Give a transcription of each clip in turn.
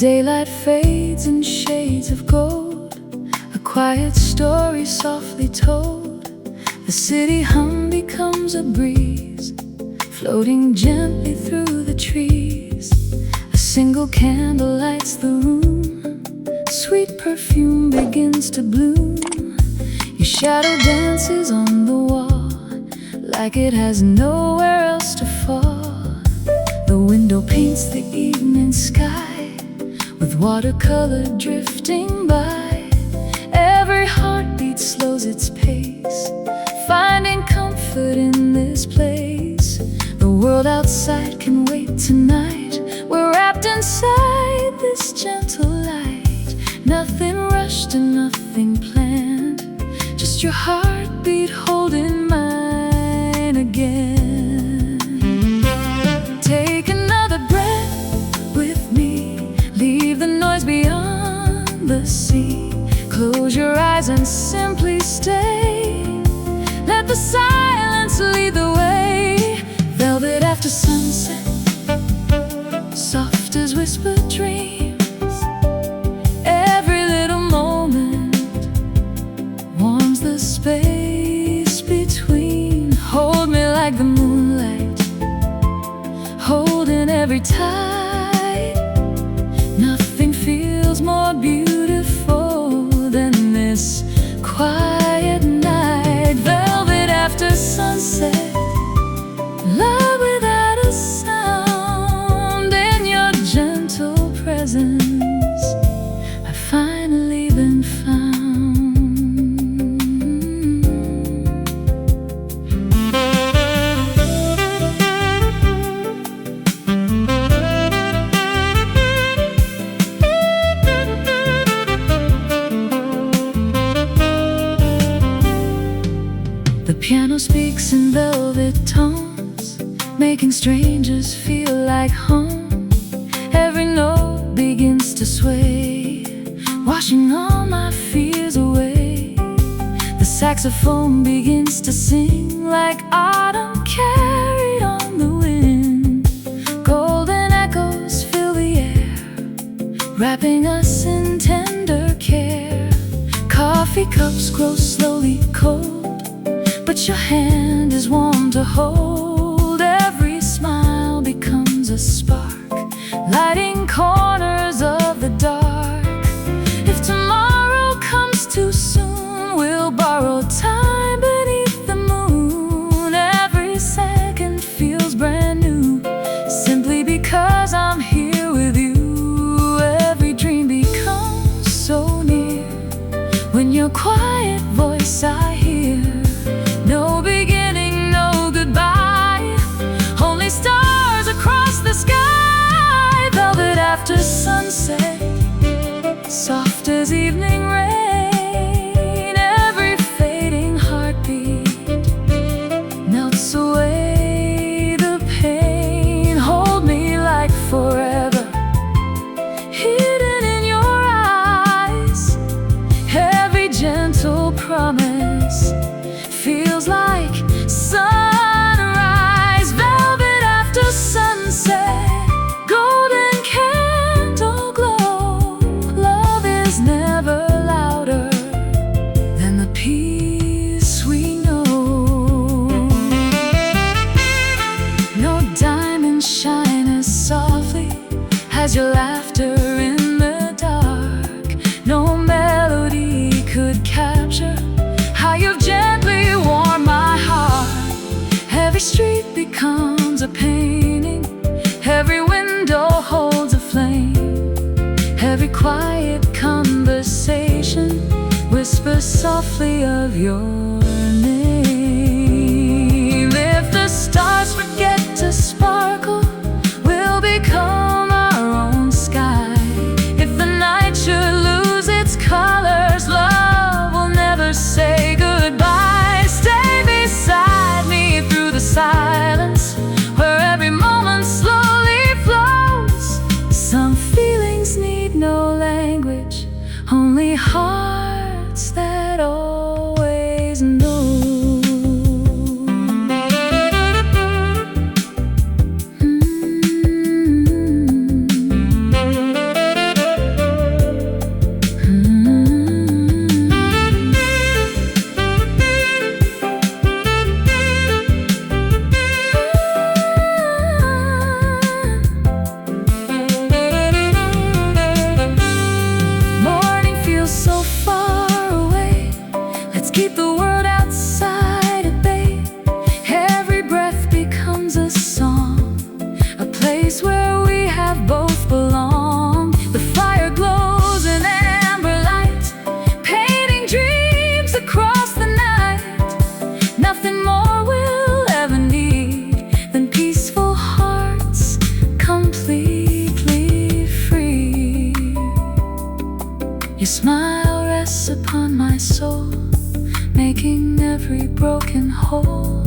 daylight fades in shades of gold, a quiet story softly told. The city hum becomes a breeze, floating gently through the trees. A single candle lights the room, sweet perfume begins to bloom. Your shadow dances on the wall, like it has nowhere else to fall. The window paints the evening sky, with watercolor drifting by. Every heartbeat slows its pace, finding comfort in this place. The world outside can wait tonight. We're wrapped inside this gentle light. Nothing rushed and nothing planned, just your heartbeat holding mine again. Take another breath with me, leave the noise beyond the sea. Close your eyes and simply stay, let the silence lead the way. Velvet after sunset, soft as whispered dreams. Every little moment warms the space between. Hold me like the moonlight, holding every tide. Nothing feels more beautiful than this quiet night. Velvet after sunset, love without a sound. In your gentle presence, I've finally been found. The piano speaks in velvet tones, making strangers feel like home. Every note begins to sway, washing all my fears away. The saxophone begins to sing like autumn carried on the wind. Golden echoes fill the air, wrapping us in tender care. Coffee cups grow slowly cold, but your hand is warm to hold. Every smile becomes a spark, lighting corners of the dark. If tomorrow comes too soon, we'll borrow time beneath the moon. Every second feels brand new, simply because I'm here with you. Every dream becomes so near when your quiet voice I hear. No beginning, no goodbye, only stars across the sky. Velvet after sunset, soft as evening rain. Every fading heartbeat melts away the pain. Hold me like forever, hidden in your eyes. Every gentle promise feels like sunrise. Velvet after sunset, golden candle glow. Love is never louder than the peace we know. No diamonds shine as softly as your laughter in the dark. No melody could capture how you've gently warmed my heart. Every street becomes a painting, every window holds a flame. Every quiet conversation whispers softly of your name. If the stars forget to sparkle, we'll become our own sky. If the night should lose its colors, love will never say goodbye. Stay beside me through the silence, where every moment slowly flows. Some feelings need no language, only hearts that always know. Your smile rests upon my soul, making every broken hole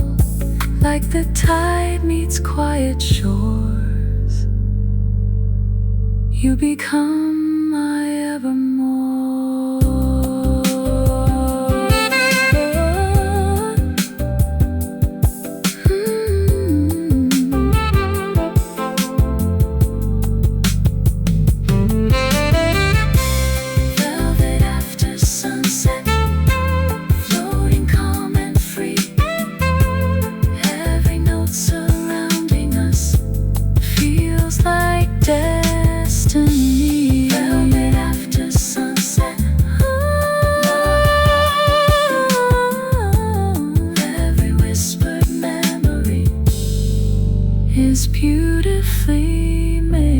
like the tide meets quiet shores. You become my evermore. Velvet after sunset, floating calm and free. Every note surrounding us feels like destiny. Velvet after sunset, every whispered memory is beautifully made.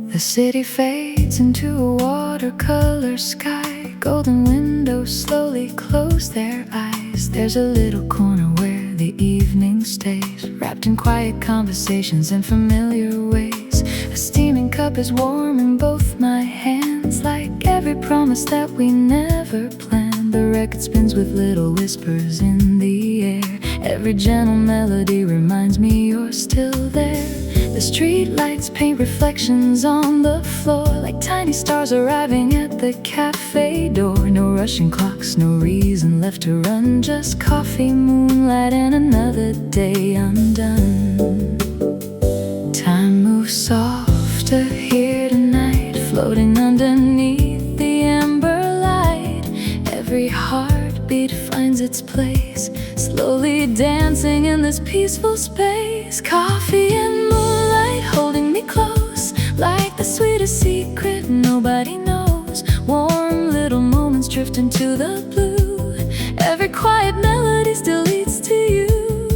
The city fades into a watercolor sky. Golden windows slowly close their eyes. There's a little corner where the evening stays, wrapped in quiet conversations in familiar ways. A steaming cup is warm in both my hands, like every promise that we never planned. The record spins with little whispers in the air. Every gentle melody reminds me you're still there. The street lights paint reflections on the floor, like tiny stars arriving at the cafe door. No rushing clocks, no reason left to run, just coffee, moonlight, and another day undone. Time moves softer here tonight, floating underneath the amber light. Every heartbeat finds its place, slowly dancing in this peaceful space. Coffee and moonlight holding me close, like the sweetest secret nobody knows. Warm little moments drift into the blue. Every quiet melody still leads to you.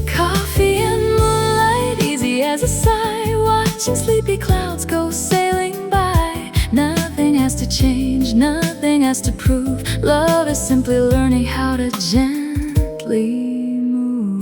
Coffee and moonlight, easy as a sigh, watching sleepy clouds go sailing by. Nothing has to change, nothing has to prove. Love is simply learning how to gently move.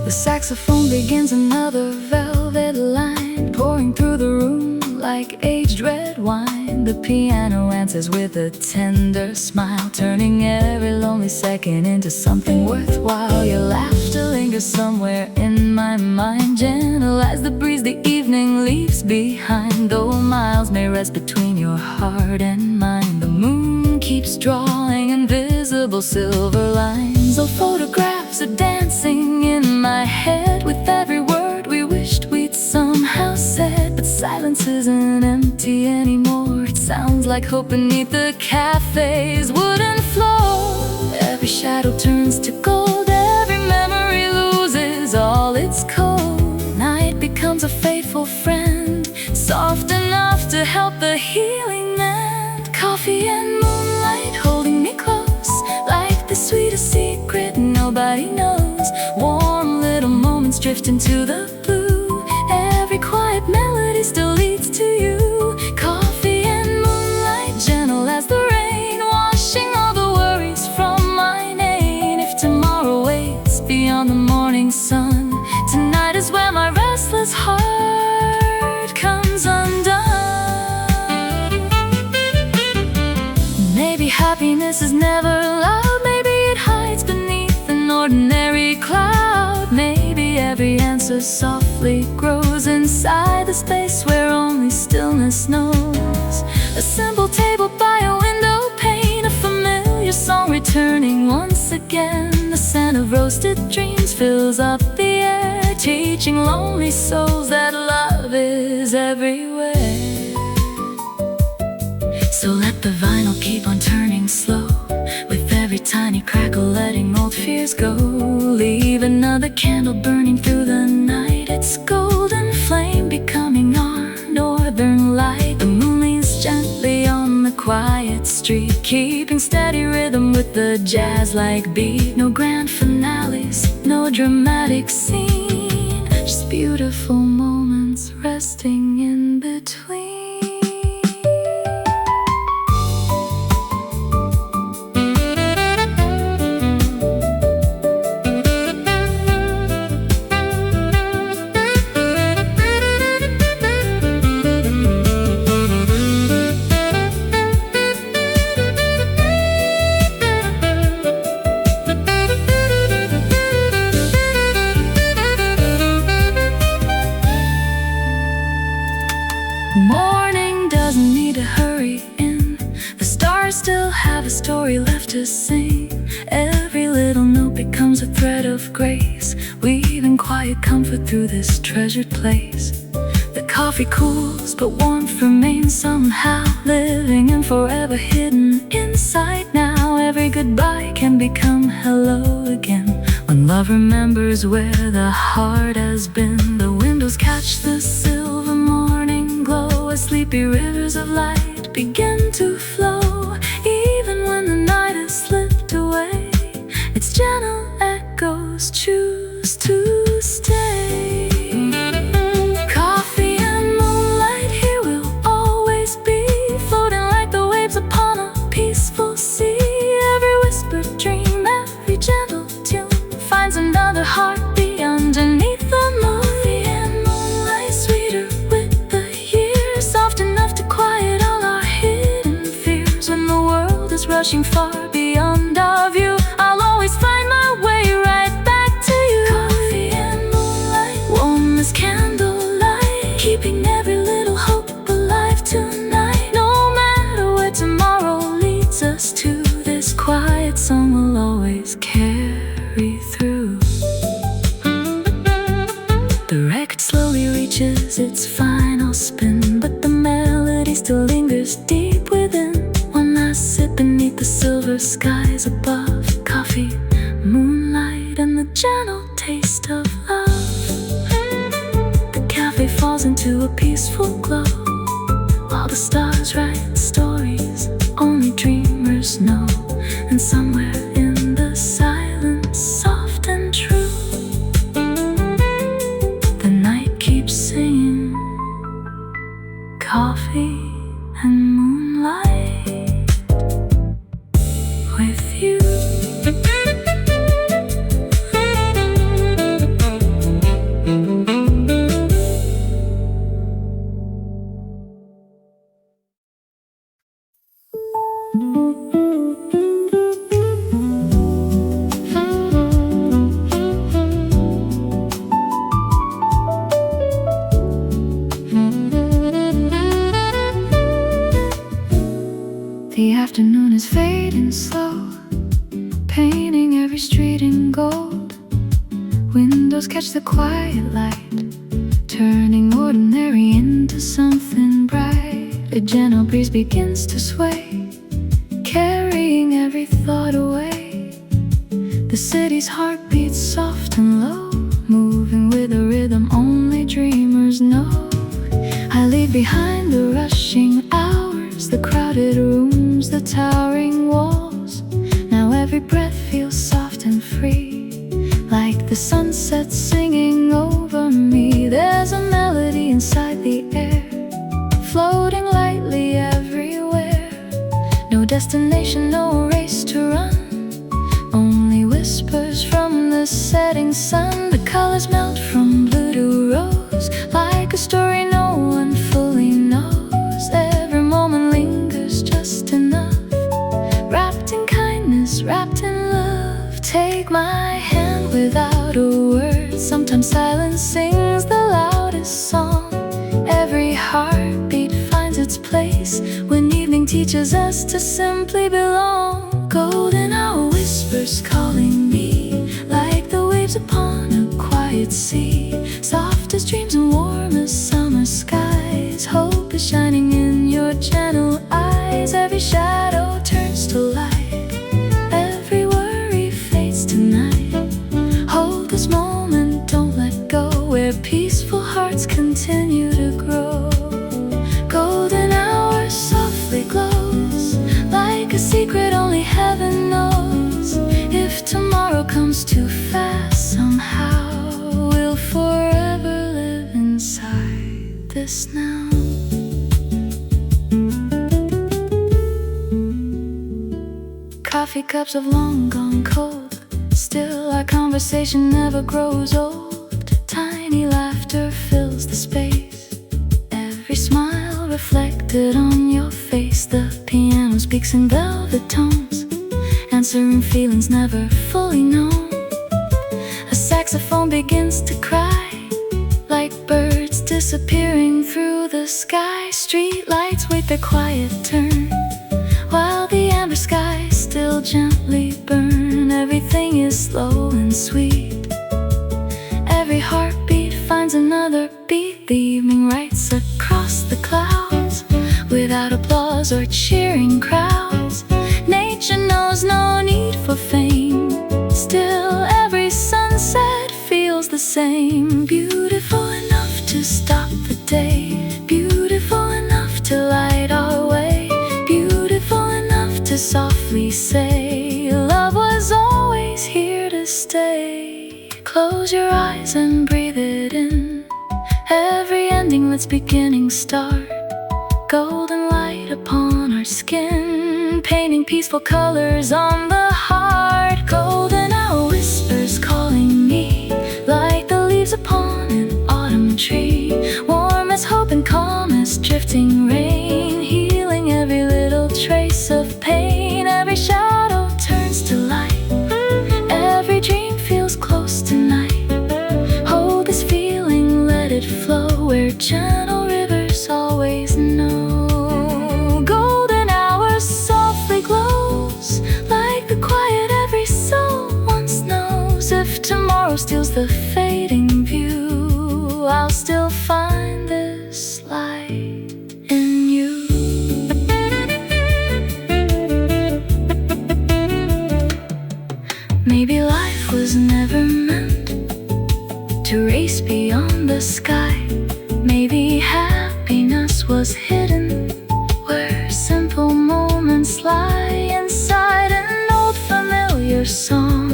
The saxophone begins another velvet line, pouring through the room like aged red wine. The piano answers with a tender smile, turning every lonely second into something worthwhile. Your laughter lingers somewhere in my mind, gentle as the breeze the evening leaves behind. Though miles may rest between your heart and mine, the moon keeps drawing invisible silver lines. Old photographs are dancing in my head with every word we wished we'd somehow said. But silence isn't empty anymore, it sounds like hope beneath the cafe's wooden floor. Every shadow turns to gold, every memory loses all its cold. Night becomes a faithful friend, soft enough to help the healing mend. Coffee and moonlight holding me close, like the sweetest secret nobody knows. Warm little moments drift into the blue. Every quiet melody still leads to you. Coffee and moonlight, gentle as the rain, washing all the worries from my name. If tomorrow waits beyond the morning sun, tonight is where my restless heart comes undone. Maybe happiness is never loud, maybe it hides beneath an ordinary cloud. Maybe every answer softly grows inside the space where only stillness knows. A simple table by a window pane, a familiar song returning once again. The scent of roasted dreams fills up the air, teaching lonely souls that love is everywhere. So let the vinyl keep on turning slow, with every tiny crackle letting old fears go. Leave another candle burning through the night, its golden flame becoming our northern light. The moon leans gently on the quiet street, keeping steady rhythm with the jazz-like beat. No grand finales, dramatic scene, just beautiful moments resting in between. Morning doesn't need to hurry in. The stars still have a story left to sing. Every little note becomes a thread of grace, weaving quiet comfort through this treasured place. The coffee cools, but warmth remains somehow, living and forever hidden inside now. Every goodbye can become hello again, when love remembers where the heart has been. The windows catch the silver morning glow, as sleepy rivers of light begin to flow. Even when the night has slipped away, its gentle echoes choose to stay. Coffee and moonlight, here we'll always be, floating like the waves upon a peaceful sea. Every whispered dream, every gentle tune finds another heartbeat underneath the moon. Coffee and moonlight, sweeter with the years, soft enough to quiet all our hidden fears. When the world is rushing far beyond our view, I'll always find my way right back to you. Coffee and moonlight, warm as candlelight, keeping every little hope alive tonight. No matter where tomorrow leads us to, this quiet song will always carry through. The record slowly reaches its final spin, but the melody still lingers deep within. One last sip beneath the silver skies above. Coffee, moonlight, and the gentle taste of love. The cafe falls into a peaceful glow, while the stars write stories only dreamers know. And somewhere in the silence, soft and true, the night keeps singing. Coffee and moonlight with you. The afternoon is fading slow, painting every street in gold. Windows catch the quiet light, turning ordinary into something bright. A gentle breeze begins to sway, carrying every thought away. The city's heart beats soft and low, moving with a rhythm only dreamers know. I leave behind the rushing hours, the crowded rooms, the towering walls. Now every breath feels soft and free, like the sunset singing over me. There's a melody inside the air, floating lightly everywhere. No destination, no race to run, only whispers from the setting sun. The colors melt from blue to rose, like a story no one fully knows. Every moment lingers just enough, wrapped in kindness, wrapped in love. Take my hand without a word, sometimes silence sings the loudest song. Every heartbeat finds its place when evening teaches us to simply belong. Golden hour whispers calling me, like the waves upon a quiet sea. Soft as dreams and warm as summer skies, hope is shining in your gentle eyes. Every shadow turns to light, every worry fades tonight. Hold this moment, don't let go, where peaceful hearts continue to grow. Golden hour softly glows, like a secret only heaven knows. If tomorrow comes too fast somehow, this now. Coffee cups have long gone cold, still our conversation never grows old. Tiny laughter fills the space, every smile reflected on your face. The piano speaks in velvet tones, answering feelings never fully known. A saxophone begins to cry, like birds disappearing through the sky. Street lights wait their quiet turn, while the amber skies still gently burn. Everything is slow and sweet, every heartbeat finds another beat. The evening writes across the clouds, without applause or cheering crowds. Nature knows no need for fame, still every sunset feels the same. Beautiful enough to stop the day, beautiful enough to light our way, beautiful enough to softly say, love was always here to stay. Close your eyes and breathe it in, every ending lets beginning start. Golden light upon our skin, painting peaceful colors on the heart. Golden hour whispers calling me, like the leaves upon an autumn tree. Warm as hope and calm as drifting rain, healing every little trace of pain. Every shadow turns to light, every dream feels close tonight. Hold this feeling, let it flow where gentle rivers always know. Golden hour softly glows, like the quiet every soul once knows. If tomorrow steals the fading view, I'll still find this light in you. Maybe life was never meant to race beyond the sky. Maybe happiness was hidden where simple moments lie. Inside an old familiar song,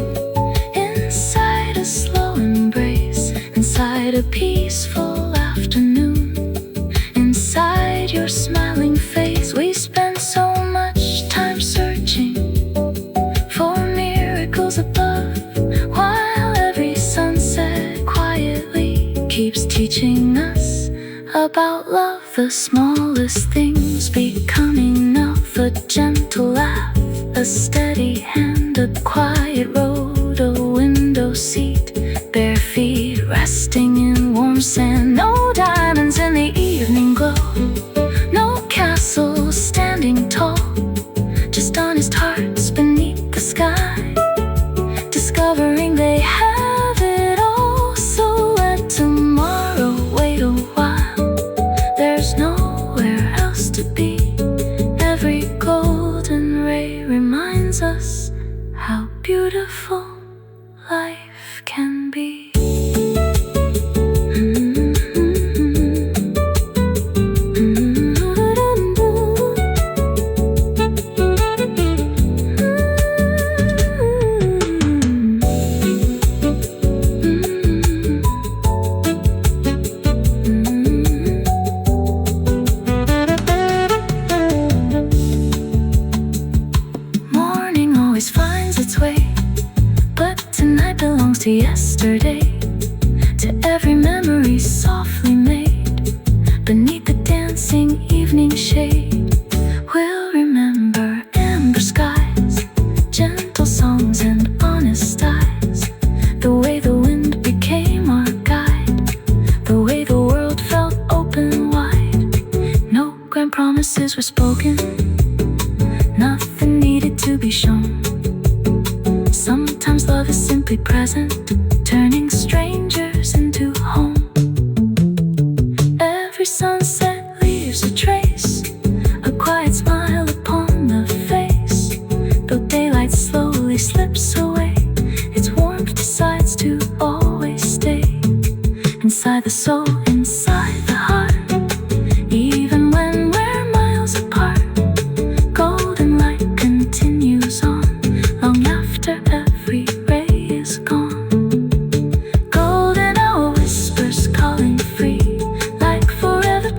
inside a slow embrace, inside a peaceful afternoon, inside your smiling face. We spend so much time searching for miracles above, while every sunset quietly keeps teaching us about love. The smallest things become enough, a gentle laugh, a steady hand, a quiet road, a window seat, bare feet resting in warm sand. No diamonds in the evening glow, no castle standing tall, just honest hearts beneath the sky, discovering they have it all. So let tomorrow wait a while, there's nowhere else to be. Every golden ray reminds us how beautiful life can be. Morning always finds its way, but tonight belongs to yesterday, to every memory softly made beneath the dancing evening shade. We'll remember amber skies, gentle songs and honest eyes, the way the wind became our guide, the way the world felt open wide. No grand promises were spoken, nothing needed to be shown. Sometimes love is simply present, turning strangers into home. Every sunset leaves a trace, a quiet smile upon the face. Though daylight slowly slips away, its warmth decides to always stay. Inside the soul, inside the heart, even when we're miles apart, golden light continues on, long after every ray is gone. Golden hour whispers calling free, like forever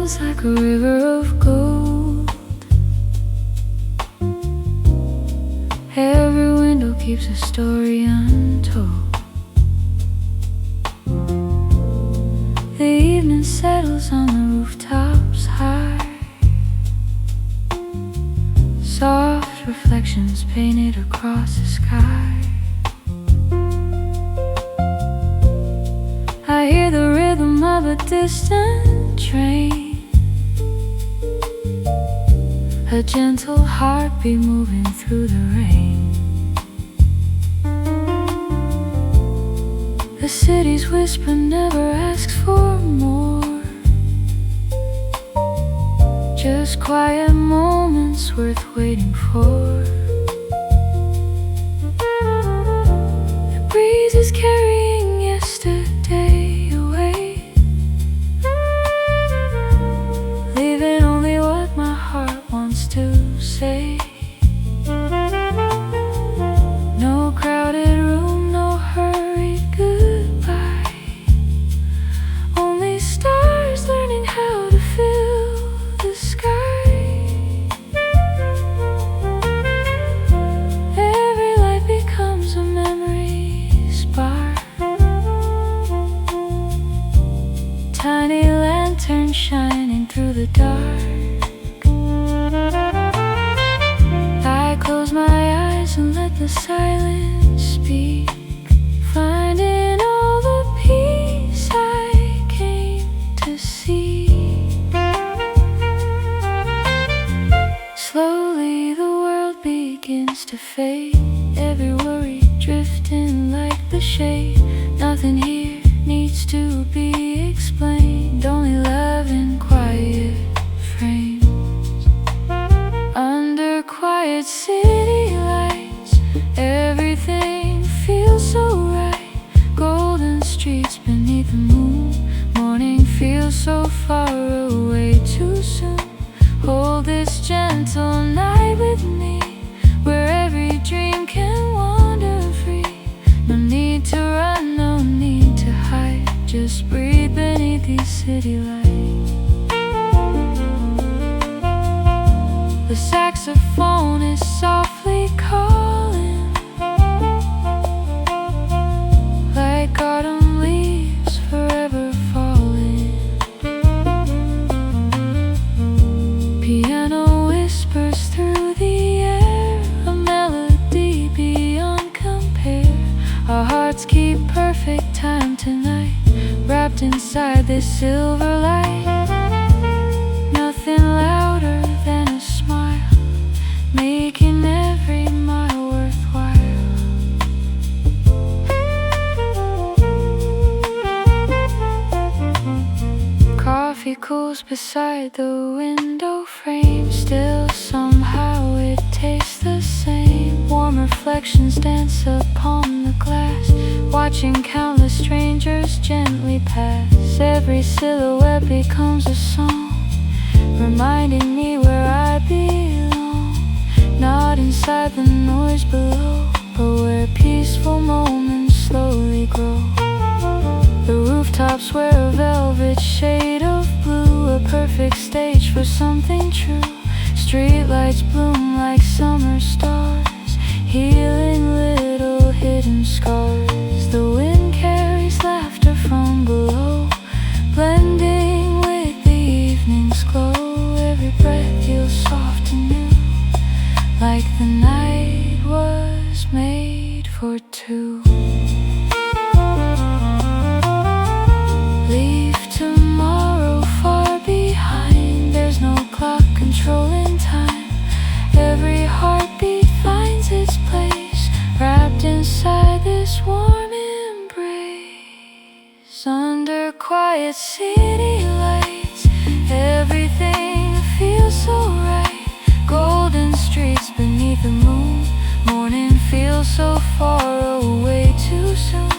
flows like a river of gold. Every window keeps a story untold. The evening settles on the rooftops high. Soft reflections painted across the sky. I hear the rhythm of a distant train, a gentle heartbeat moving through the rain. The city's whisper never asks for more, just quiet moments worth waiting for. The breeze is carrying yesterday away, leaving only what my heart wants to say. No crowded room, no hurried goodbye, only stars learning how to fill the sky. Every light becomes a memory spark, tiny lantern shining through the dark. I close my eyes and let the silence speak, finding all the peace I came to seek. Slowly the world begins to fade, every worry drifting like the shade. Nothing here needs to be explained, only love in quiet frames. Under quiet city lights, everything feels so right. Golden streets beneath the moon, morning feels so far away too soon. Hold this gentle night with me, where every dream can wander free. No need to run, no need to hide, just breathe beneath these city lights. The saxophone is softly calling, like autumn leaves forever falling. Piano whispers through the air, a melody beyond compare. Our hearts keep perfect time tonight, wrapped inside this silver light. Nothing louder than a smile, making every mile worthwhile. Coffee cools beside the window frame, still somehow it tastes the same. Warm reflections dance upon the glass, watching countless strangers gently pass. Every silhouette becomes a song, reminding me where I belong. Not inside the noise below, but where peaceful moments slowly grow. The rooftops wear a velvet shade of blue, a perfect stage for something true. Streetlights bloom like summer stars, healing little hidden scars. The wind carries laughter from below, blending with the evening's glow. Every breath feels soft and new, like the night was made for two. Leave tomorrow far behind, there's no clock controlling time. Every heartbeat finds its place, wrapped inside this warm embrace. Under quiet city lights, everything feels so right. Golden streets beneath the moon, morning feels so far away too soon.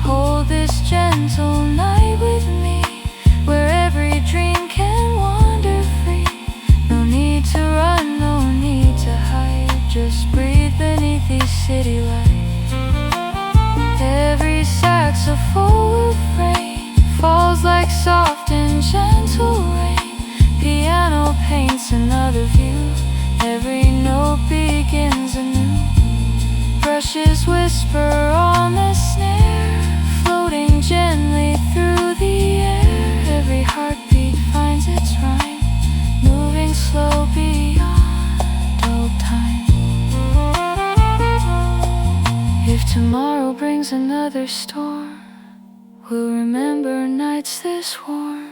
Hold this gentle night with me, where every dream can wander free. No need to run, no need to hide, just breathe beneath these city lights. Every saxophone refrain falls like soft and gentle rain, Every note begins anew. Brushes whisper on the snare, floating gently through the air. Every heartbeat finds its rhyme, moving slow beyond old time. If tomorrow brings another storm, we'll remember nights this warm.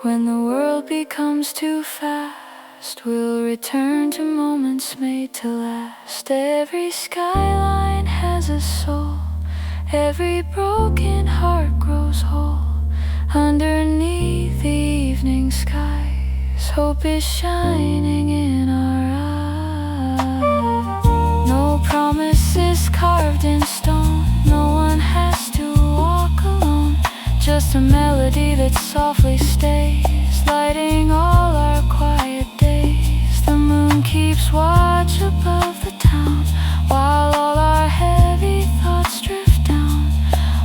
When the world becomes too fast, we'll return to moments made to last. Every skyline has a soul, every broken heart grows whole. Underneath the evening skies, hope is shining in our eyes. No promise is carved in stone, no one has to walk alone. Just a melody that softly stays, lighting all our quiet days. The moon keeps watch above the town, while all our heavy thoughts drift down.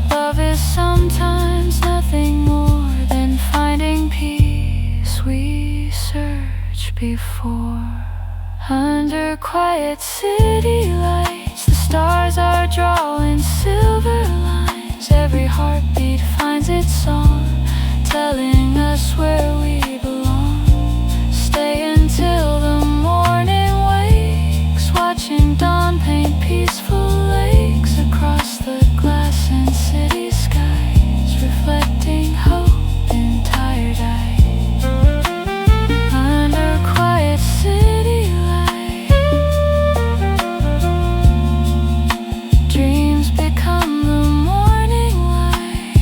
Love is sometimes nothing more than finding peace we search before. Under quiet city lights, the stars are drawing silver lines. Every heartbeat finds its song, telling us where we belong. Stay until the morning wakes, watching dawn paint peaceful lakes across the glass and city skies, reflecting hope in tired eyes. Under quiet city lights, dreams become the morning light.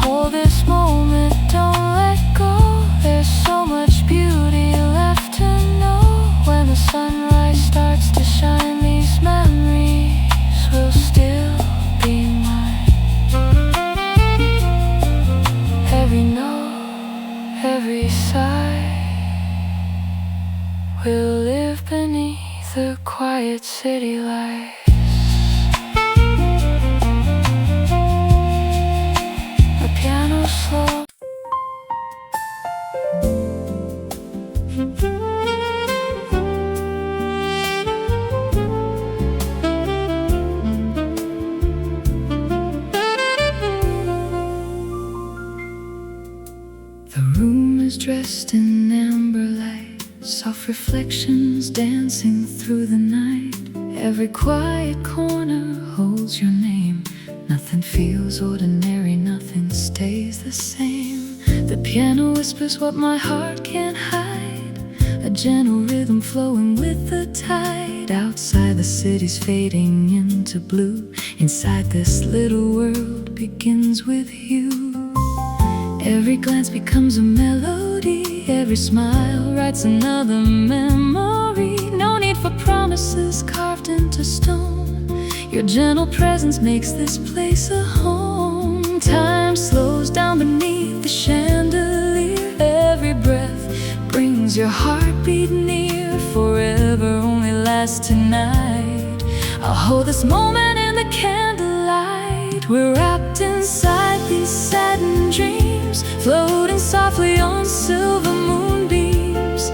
Hold this moment, don't let go. There's so much beauty left to know. When the sunrise starts to shine, these memories will still be mine. Every note, every sigh will live beneath the quiet city lights. The piano slow. The room is dressed in amber light, soft reflections dancing through the night. Every quiet corner holds your name. Nothing feels ordinary, nothing stays the same. The piano whispers what my heart can't hide, a gentle rhythm flowing with the tide. Outside the city's fading into blue, inside this little world begins with you. Every glance becomes a melody, every smile writes another memory. No need for promises carved into stone, your gentle presence makes this place a home. Time slows down beneath the chandelier, every breath brings your heartbeat near. Forever only lasts tonight, I'll hold this moment in the candlelight. We're wrapped inside these satin dreams, floating softly on silver moonbeams.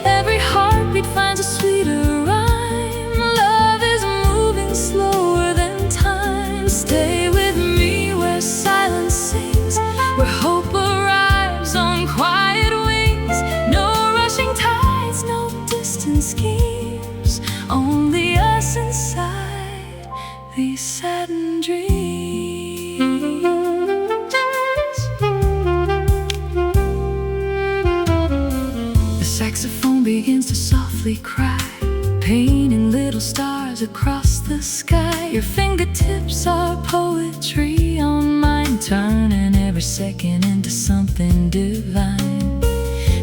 Every heartbeat finds a sweeter rhyme. Love is moving slower than time. Stay with me where silence sings, where hope arrives on quiet wings. No rushing tides, no distant schemes, only us inside these satin dreams. The saxophone begins to softly cry, painting little stars across the sky. Your fingertips are poetry on mine, turning every second into something divine.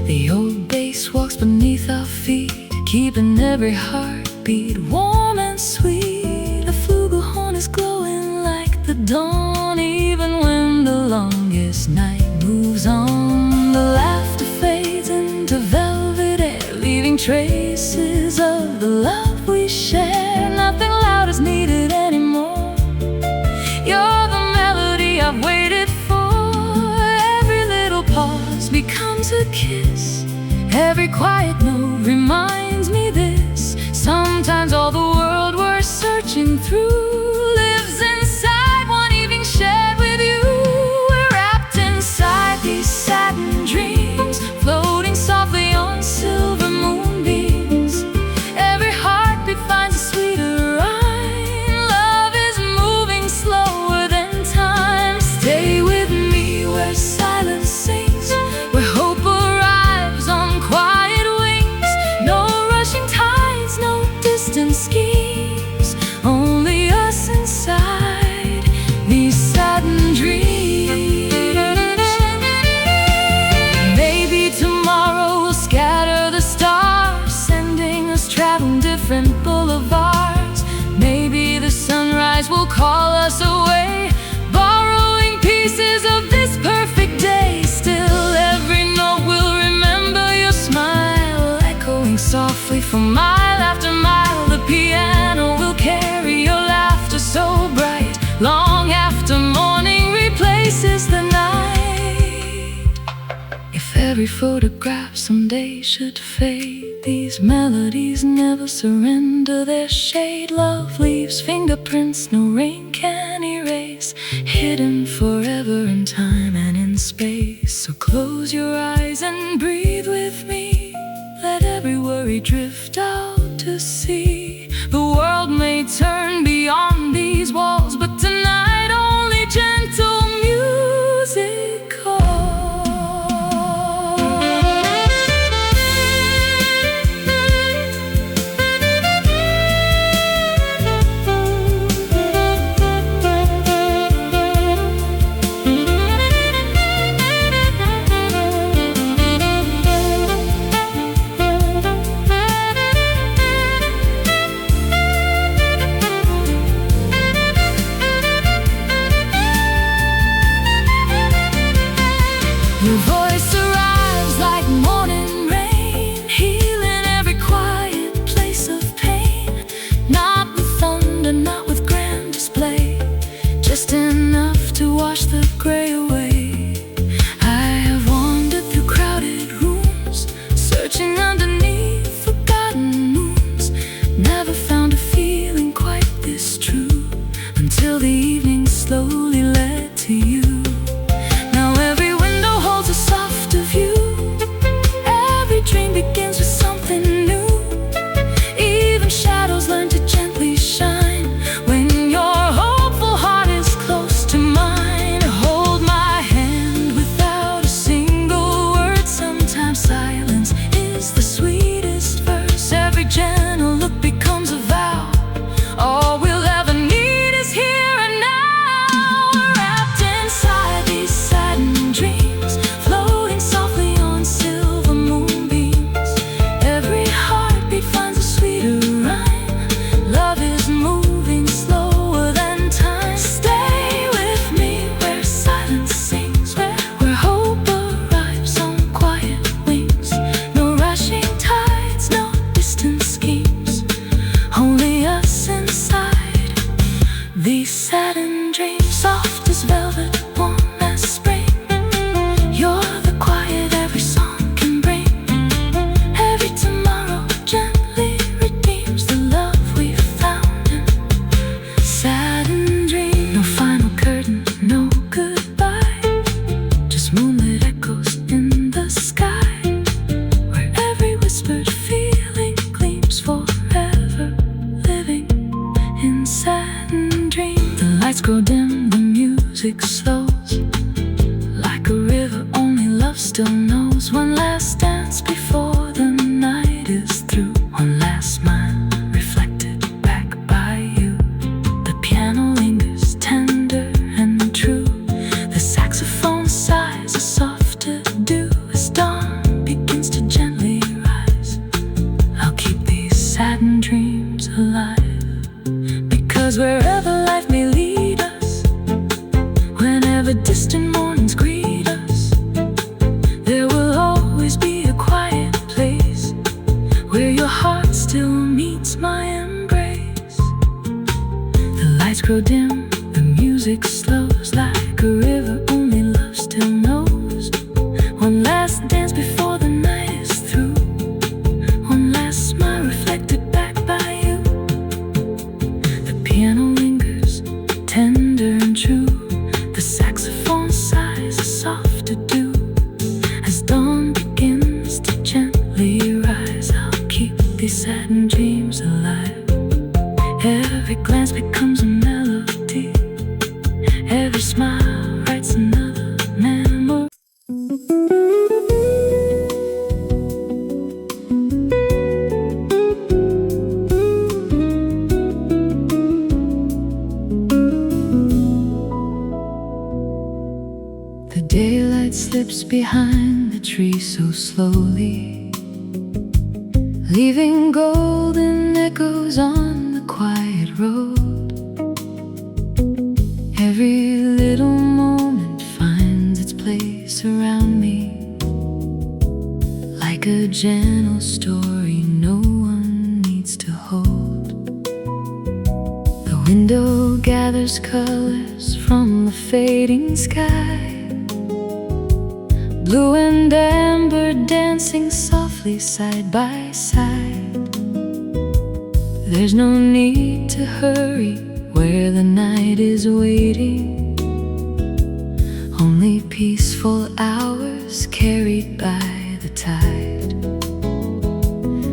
The old bass walks beneath our feet, keeping every heartbeat warm and sweet. A flugelhorn is glowing like the dawn, even when the longest night moves on. The laughter fades into velvet air, leaving traces of the love we share. Nothing loud is needed anymore, you're the melody I've waited for. Every little pause becomes a kiss, every quiet note reminds me this. Sometimes all the world we're searching through lives inside one evening shared with you. We're wrapped inside these satin dreams, floating softly on silver moonbeams. Every heartbeat finds a sweeter rhyme. Love is moving slower than time. Stay with me where silence sings, where hope arrives on quiet wings. No rushing tides, no distant schemes, only us inside these satin dreams. Maybe tomorrow will scatter the stars, sending us traveling different boulevards. Maybe the sunrise will call us away, borrowing pieces of this perfect day. Still, every note will remember your smile, echoing softly from mile after mile. The piano will carry your laughter so bright, long after morning replaces the night. If every photograph someday should fade, these melodies never surrender their shade. Love leaves fingerprints no rain can erase, hidden forever in time and in space. So close your eyes and breathe with me. Let every worry drift out to sea. The world may turn beyond these walls, but tonight only gentle music calls. Your voice arrives like morning rain, healing every quiet place of pain. Not with thunder, not with grand display, just enough to wash the gray away. I have wandered through crowded rooms, searching underneath forgotten moons. Never found a feeling quite this true, until the evening slowly led to you. Now every window holds a softer view. Every dream begins with something new. Even shadows learn to gently shine when your hopeful heart is close to mine. Hold my hand without a single word. Sometimes silence is the sweetest verse. Every gentle look becomes a vow. All we'll ever need is here and now. We're wrapped inside these satin dreams, floating softly on silver moonbeams. Every heartbeat finds a sweeter rhyme. Love is moving slower than time. Stay with me where silence sings, where hope arrives on quiet wings. No rushing tides, no distant schemes, only us inside these satin dreams. Soft as velvet, warm as spring, you're the quiet every song can bring. Every tomorrow gently redeems the love we've found in satin dreams. No final curtain, no goodbye, just moonlit echoes in the sky, where every whispered feeling gleams forever, living in satin dreams. The lights grow dim, the music slows, like a river only love still knows. One last dance before the night is through. One last smile reflected back by you. The piano lingers tender and true. The saxophone sighs a softer dew. As dawn begins to gently rise, I'll keep these satin dreams alive. Because wherever life may lead us, whenever distant mornings greet us, there will always be a quiet place where your heart still meets my embrace. The lights grow dim, the music slows, like a river only love still knows. One last dance before the night is through. Every glance becomes a melody. Every smile writes another memory. The daylight slips behind the tree so slowly, leaving golden echoes on the quiet road. Every little moment finds its place around me, like a gentle story no one needs to hold. The window gathers colors from the fading sky, blue and amber dancing softly side by side. There's no need to hurry where the night is waiting, only peaceful hours carried by the tide.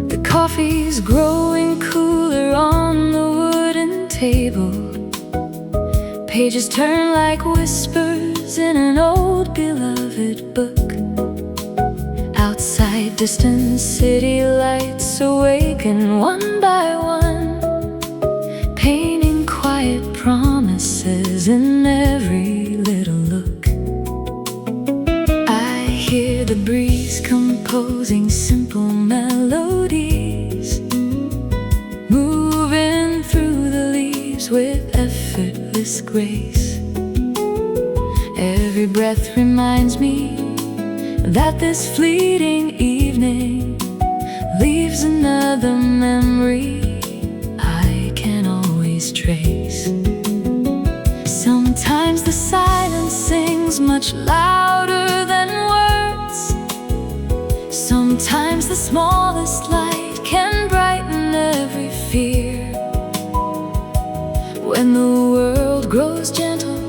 The coffee's growing cooler on the wooden table. Pages turn like whispers in an old beloved book. Outside, distant city lights awaken one by one, painting quiet promises in every little look. I hear the breeze composing simple melodies, moving through the leaves with effortless grace. Every breath reminds me that this fleeting evening leaves another memory I can always trace. Sometimes the silence sings much louder than words. Sometimes the smallest light can brighten every fear. When the world grows gentle,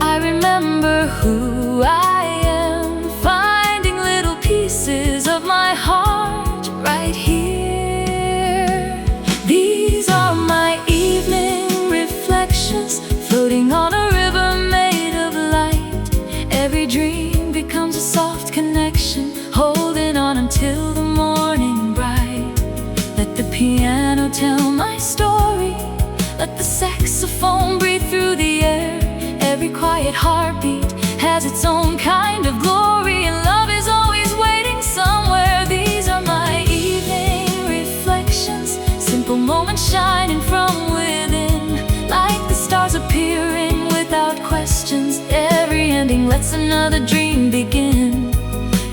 I remember who I am, finding little pieces of my heart right here. These are my evening reflections, floating on a river made of light. Every dream becomes a soft connection, holding on until the morning bright. Let the piano tell my story, let the saxophone breathe through the air. Every quiet heartbeat has its own kind of glory, and love is always waiting somewhere. These are my evening reflections, simple moments shining from within, like the stars appearing without questions. Every ending lets another dream begin.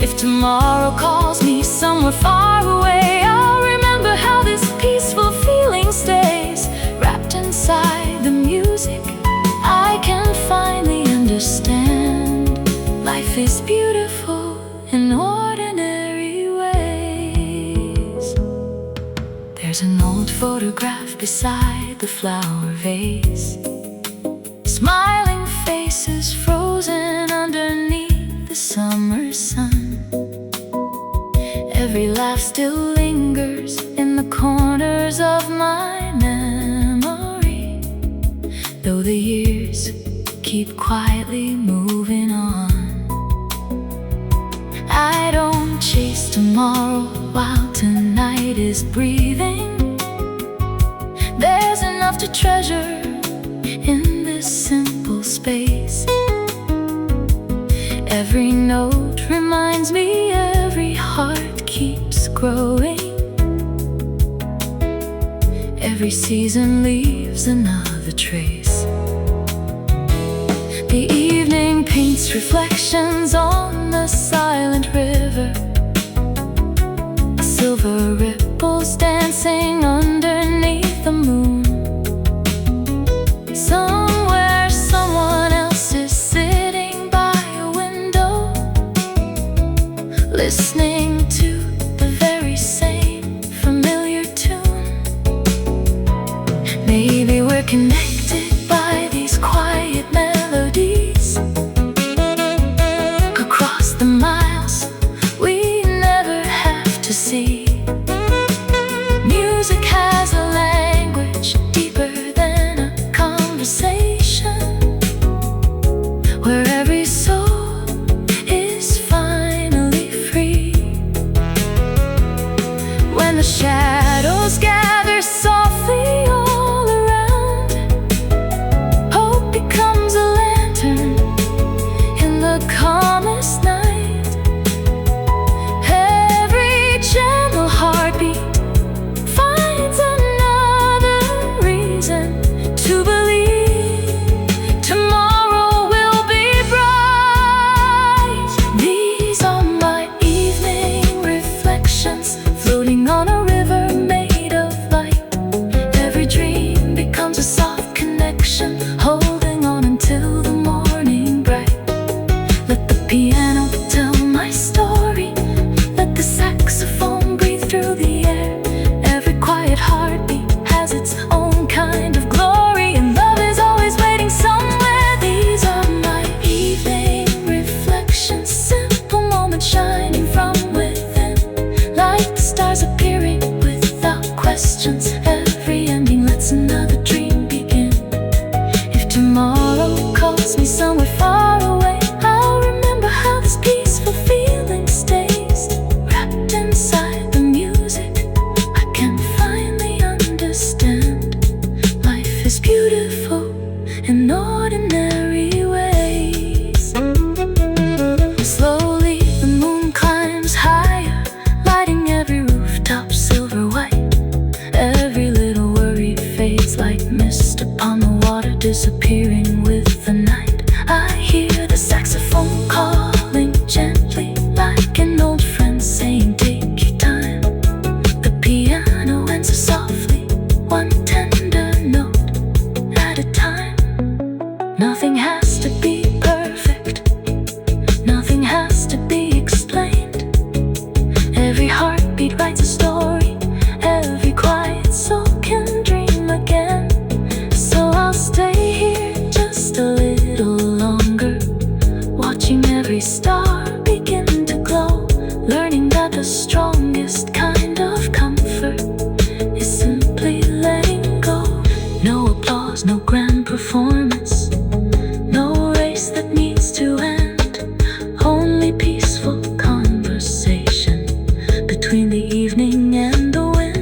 If tomorrow calls me somewhere far away, I'll remember how this peaceful feeling stays wrapped inside the music. I can finally understand life is beautiful in ordinary ways. There's an old photograph beside the flower vase, smiling faces frozen underneath the summer sun. Every laugh still lingers in the corners of my memory, though the years keep quietly moving on. I don't chase tomorrow while tonight is breathing. There's enough to treasure in this simple space. Every note reminds me every heart keeps growing. Every season leaves another trace. The evening paints reflections on the silent river, silver ripples dancing underneath the moon. Somewhere someone else is sitting by a window, listening to the very same familiar tune. Maybe we're connected by these quiet melodies across the miles we never have to see. Music has a language deeper disappearing with the night. I hear the saxophone calling gently, like an old friend saying, take your time. The piano answers softly, one tender note at a time. Nothing has to be perfect, nothing has to be explained. Every heartbeat writes a story, every quiet soul can dream again. So I'll stay here just a little longer, watching every star begin to glow, learning that the strongest kind of comfort is simply letting go. No applause, no grand performance, no race that needs to end, only peaceful conversation between the evening and the wind.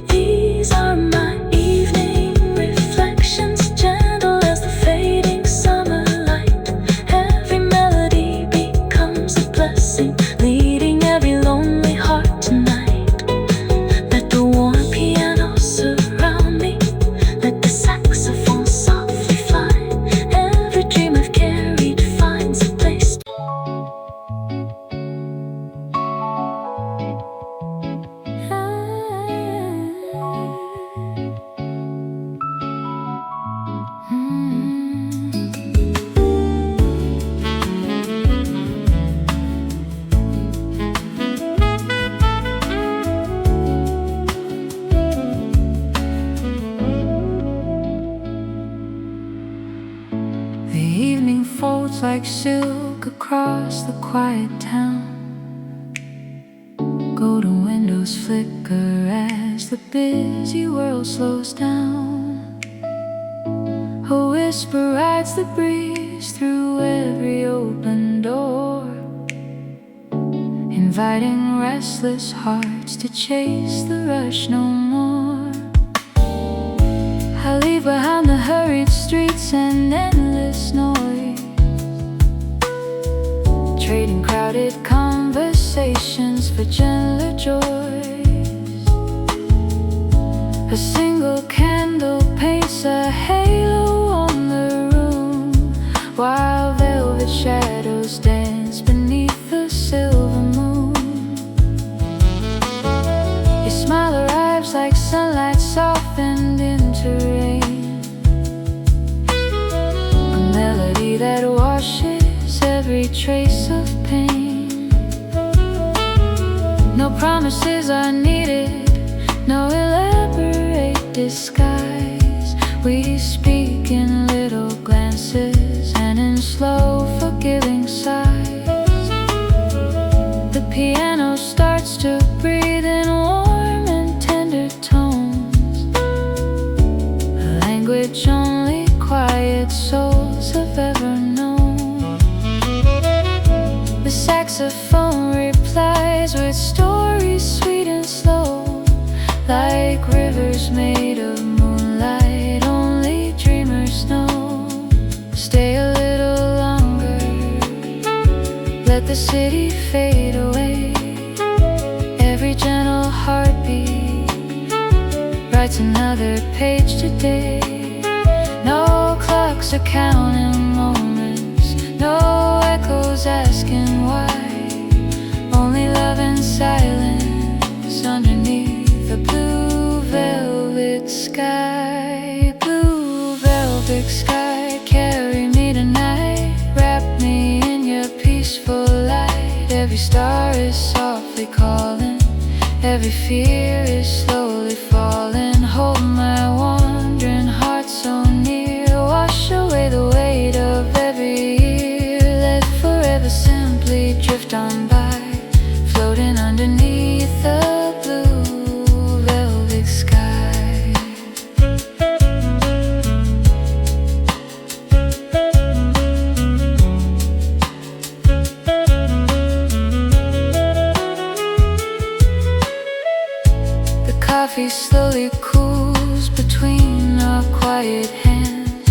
These are my evening reflections, gentle as the fading summer light. Every melody becomes a blessing, leading every lonely heart tonight. Let the warm piano surround me, let the saxophone softly fly. Every dream I've carried finds a place. The evening folds like silk across the quiet town. Golden windows flicker as the busy world slows down. A whisper rides the breeze through every open door, inviting restless hearts to chase the rush no more. I leave behind the hurried streets and endless noise, trading crowded conversations for gentler joys. A single candle paints a halo on the room, while velvet shadows dance beneath the silver moon. Your smile arrives like sunlight softened into rain, a melody that washes every trace of pain. No promises are needed, no elaborate disguise. We speak in little glances and in slow forgiving sighs. The piano starts to breathe in warm and tender tones, a language only quiet souls have ever known. The saxophone replies with stories sweet and slow, like rivers made of moonlight, only dreamers know. Stay a little longer, let the city fade away. Every gentle heartbeat writes another page today. No clocks are counting moments, no echoes asking why, only love and silence underneath the blue velvet sky. Blue velvet sky, carry me tonight, wrap me in your peaceful light. Every star is softly calling, every fear is slowly falling. Hold my wandering heart so near, wash away the weight of every year. Let forever simply drift on by, floating underneath the blue velvet sky. The coffee slowly cools between our quiet hands,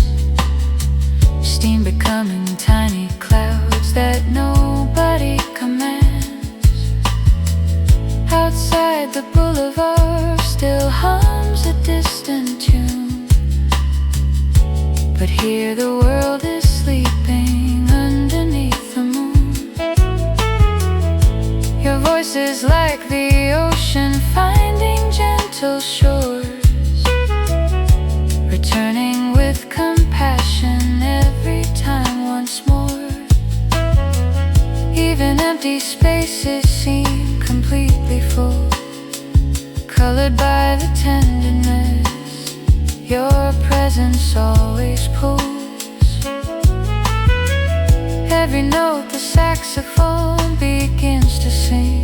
steam becoming tiny clouds that nobody commands. Outside the boulevard still hums a distant tune, here the world is sleeping underneath the moon. Your voice is like the ocean finding gentle shores, returning with compassion every time once more. Even empty spaces seem completely full, colored by the tenderness your presence always pulls. Every note the saxophone begins to sing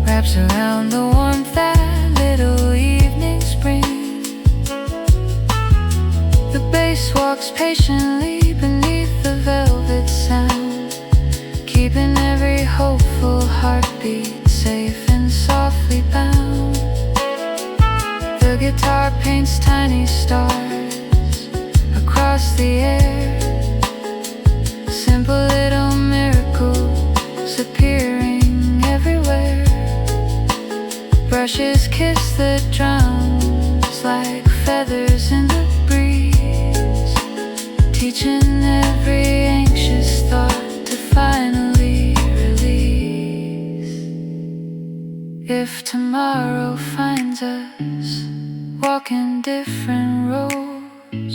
wraps around the warmth that little evenings bring. The bass walks patiently beneath the velvet sound, keeping every hopeful heartbeat safe and softly bound. The guitar paints tiny stars across the air, simple little miracles appearing everywhere. Brushes kiss the drums like feathers in the breeze, teaching every anxious thought to finally release. If tomorrow finds us walking different roads,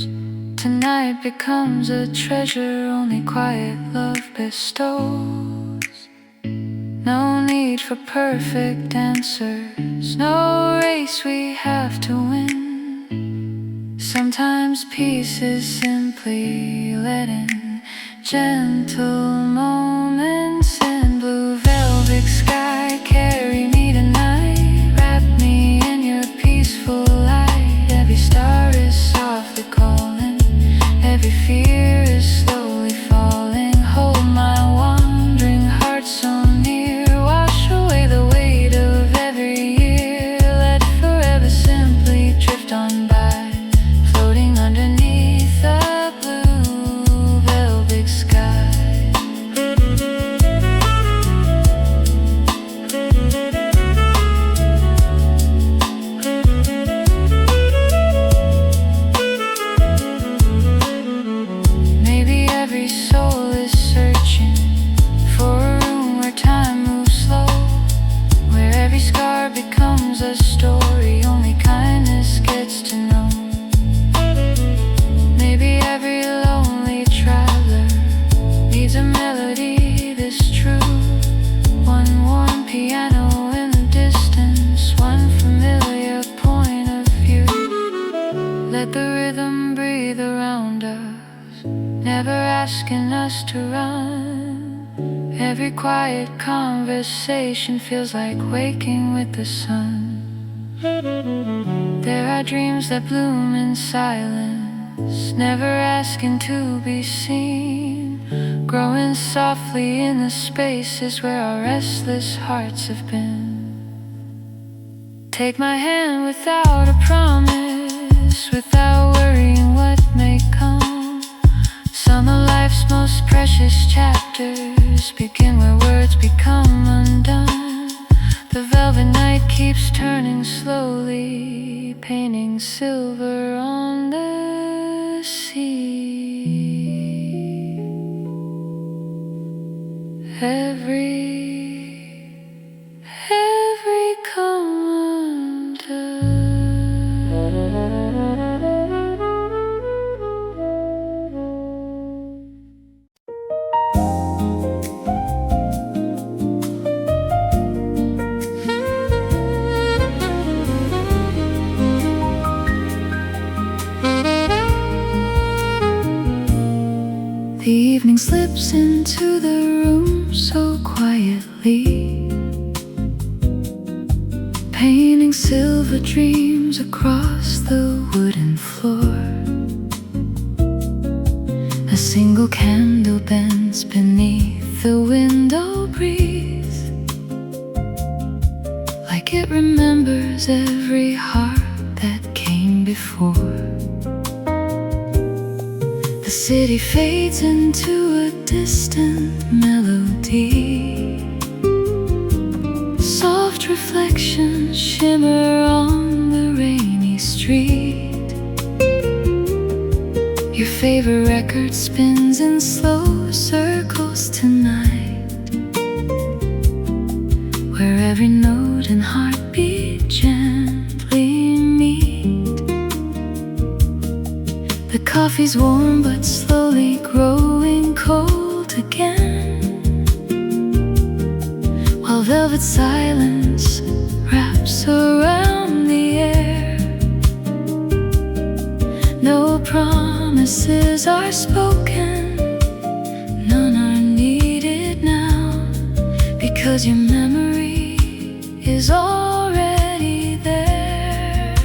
tonight becomes a treasure only quiet love bestows. No need for perfect answers, no race we have to win. Sometimes peace is simply letting gentle moments in. Blue velvet sky, carry me tonight, wrap me in your peaceful light. Every star is softly calling, every fear is slowly falling. Hold my wandering heart so near, wash away the weight of every year. Let forever simply drift on by, floating underneath the blue velvet sky. Maybe every soul is searching for a room where time moves slow, where every scar becomes a story only kindness gets to know. Maybe every lonely traveler needs a melody this true, one warm piano in the distance, one familiar point of view. Let the rhythm breathe around us, never asking us to run. Every quiet conversation feels like waking with the sun. There are dreams that bloom in silence, never asking to be seen, growing softly in the spaces where our restless hearts have been. Take my hand without a promise, without worrying what may come. Some of life's most precious chapters begin where words become undone. The velvet night keeps turning slowly, painting silver on the sea. Every come The evening slips into the room so quietly, painting silver dreams across the wooden floor. A single candle bends beneath the window breeze, like it remembers every heart that came before. The city fades into a distant melody, soft reflections shimmer on the rainy street. favorite record spins in slow circles tonight, where every note and heartbeat gently meet. The coffee's warm but slowly growing cold again, while velvet silence wraps around the air. No promises are spoken, none are needed now, because your memory is already there.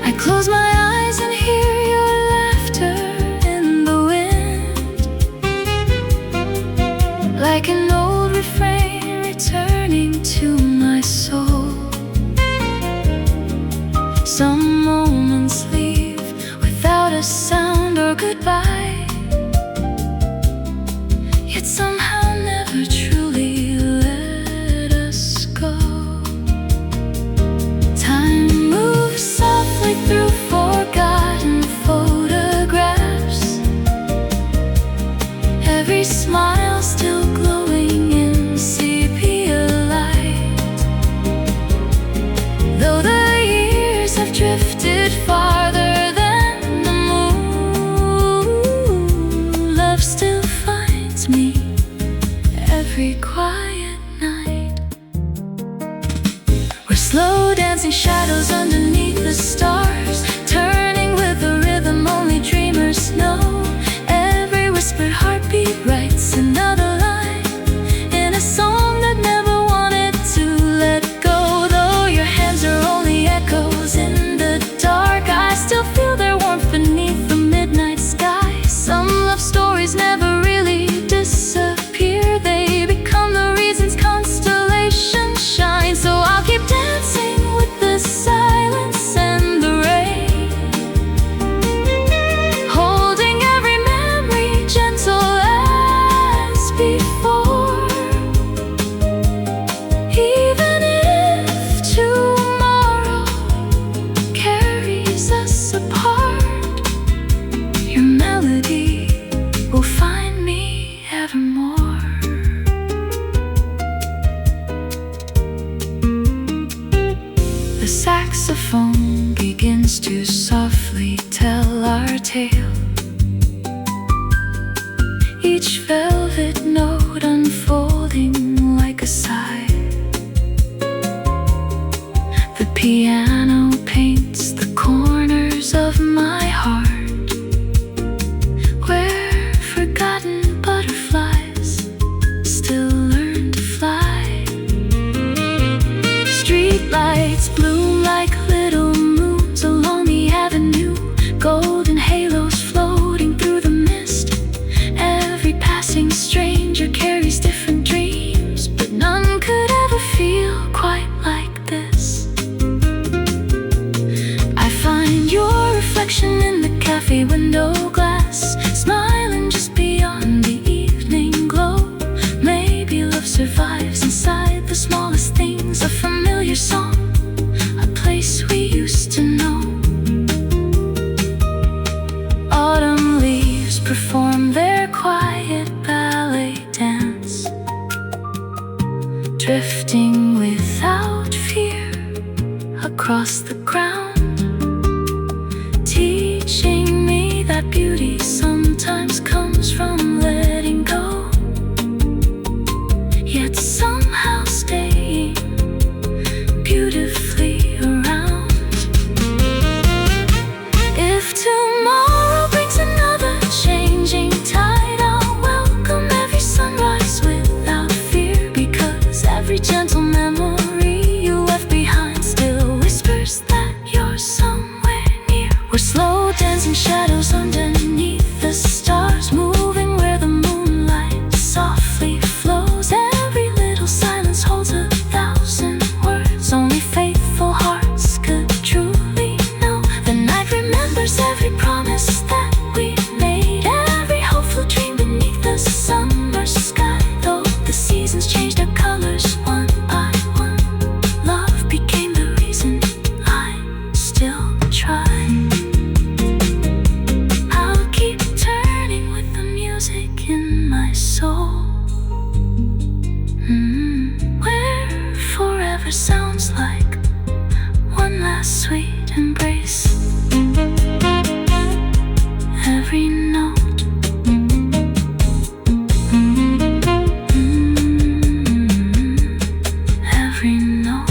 I close my eyes and hear your laughter in the wind, like an old refrain returning to my soul. Some moments leave without a sound or goodbye, yet somehow never truly let us go. Time moves softly through forgotten photographs, every smile still glowing in sepia light. Though the years have drifted farther than the moon, love still finds me every quiet night. We're slow dancing shadows underneath the stars, turning with a rhythm only dreamers know. Every whispered heartbeat writes another line in a song that never wanted to let go. Though your hands are only echoes in the dark, I still feel their warmth beneath the midnight sky. Some love stories never really disappear, they become the reasons constellations shine. So I'll keep dancing with the silence and the rain, holding every memory gentle as before. Even if tomorrow carries us apart, your melody will find me evermore. The saxophone begins to softly tell our tale, each velvet note unfolding like a sigh. The piano paints the corners of my heart, where forgotten butterflies still learn to fly. Streetlights bloom like little moons along the avenue, golden halos floating through the mist. Every passing stranger carries different dreams, but none could ever feel quite like this. I find your reflection in the cafe window glass, smiling just beyond the evening glow. Maybe love survives inside the smallest things, a familiar song, a place we used to know. Autumn leaves perform their quiet ballet dance, drifting without fear across the ground, teaching me that beauty sometimes comes from letting go, yet somehow staying beautifully around. If tomorrow brings another changing tide, I'll welcome every sunrise without fear, because every gentle memory you left behind still whispers that you're a sweet embrace. Every note, every note.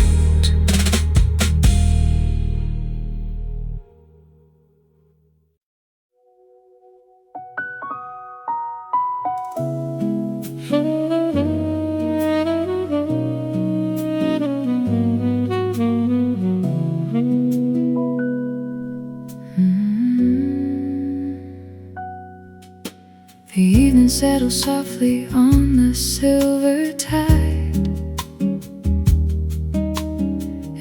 The evening settles softly on the silver tide.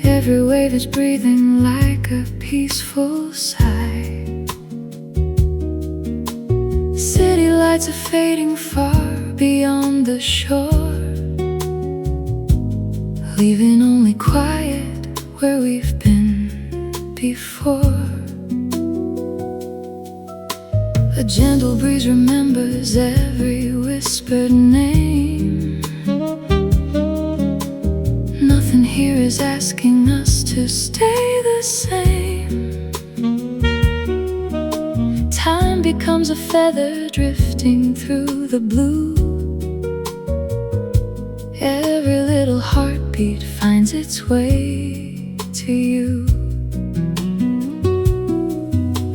Every wave is breathing like a peaceful sigh. City lights are fading far beyond the shore, leaving only quiet where we've been before. A gentle breeze remembers every whispered name. Nothing here is asking us to stay the same. Time becomes a feather drifting through the blue. Every little heartbeat finds its way to you.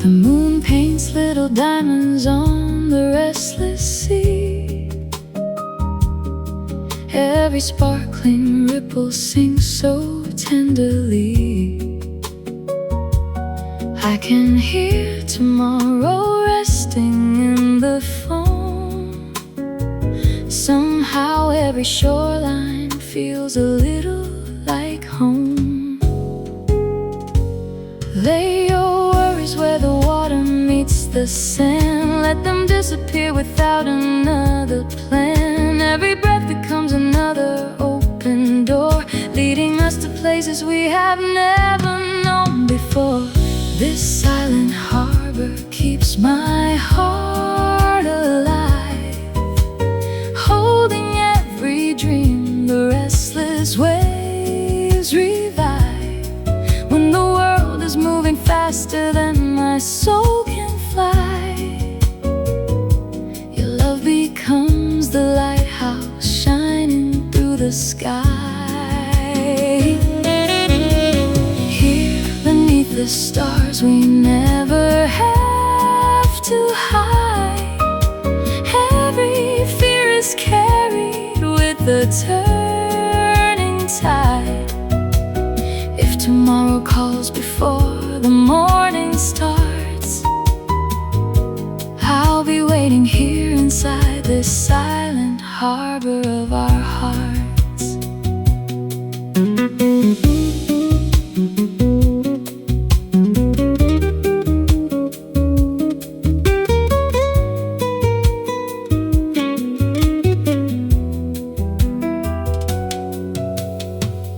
The moon paints little diamonds on the restless sea. Every sparkling ripple sings so tenderly. I can hear tomorrow resting in the foam. Somehow every shoreline feels a little like home. Lay your worries where the water meets the sand. Let them disappear without another plan. Every breath becomes another open door, leading us to places we have never known before. This silent harbor keeps my heart alive, holding every dream the restless waves revive. When the world is moving faster than my soul can fly, your love becomes the lighthouse shining through the sky. Here beneath the stars we never have to hide. Every fear is carried with the turning tide. If tomorrow calls before the morning starts, I'll be waiting here inside this silent harbor of our hearts.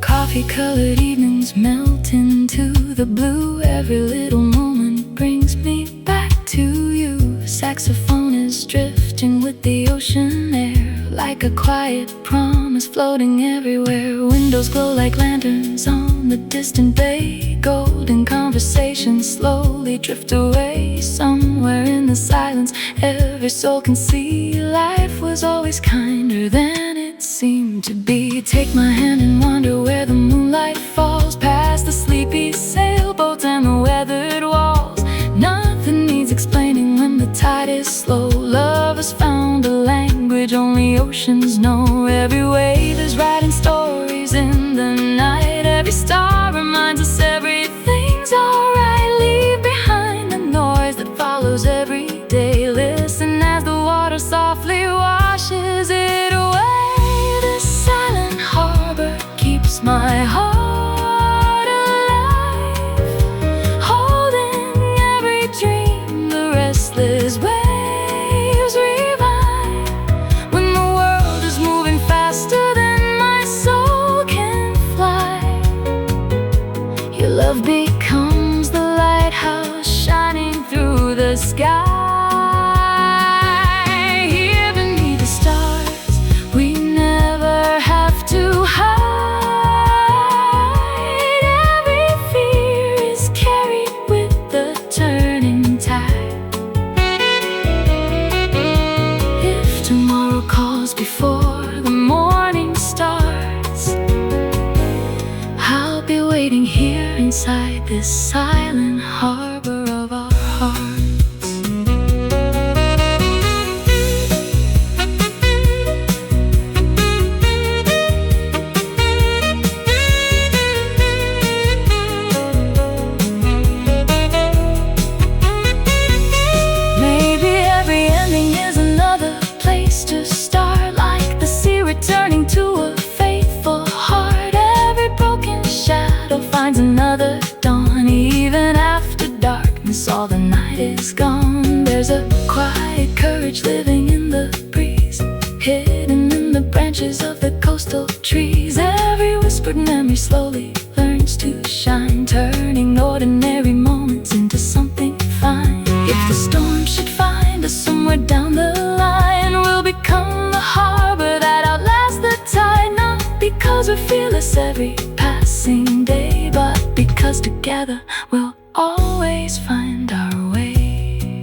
Coffee-colored evenings melt into the blue. Every little moment brings me back to you. Saxophone is drifting with the ocean air, like a quiet promise floating everywhere. Windows glow like lanterns on the distant bay. Golden conversations slowly drift away. Somewhere in the silence every soul can see life was always kinder than it seemed to be. Take my hand and wander where the moonlight falls, past the sleepy sailboats and the weathered walls. Nothing needs explaining when the tide is slow. Love has found a language only oceans know. Every wave is writing stories in the night. Every star reminds us everything's alright. Leave behind the noise that follows every day. Listen as the water softly washes it away. This silent harbor keeps my heart alive, holding every dream the restless waves revive. When the world is moving faster than my soul can fly, your love becomes the lighthouse shining through the sky. Here beneath the stars we never have to hide. Every fear inside this silent harbor of our hearts. Maybe every ending is another place to start, like the sea returning to a faithful heart. Every broken shadow finds another dawn, even after darkness, all the night is gone. There's a quiet courage living in the breeze, hidden in the branches of the coastal trees. Every whispered memory slowly learns to shine, turning ordinary moments into something fine. If the storm should find us somewhere down the line, we'll become the harbor that outlasts the tide. Not because we're fearless every passing day, but because together we'll always find our way.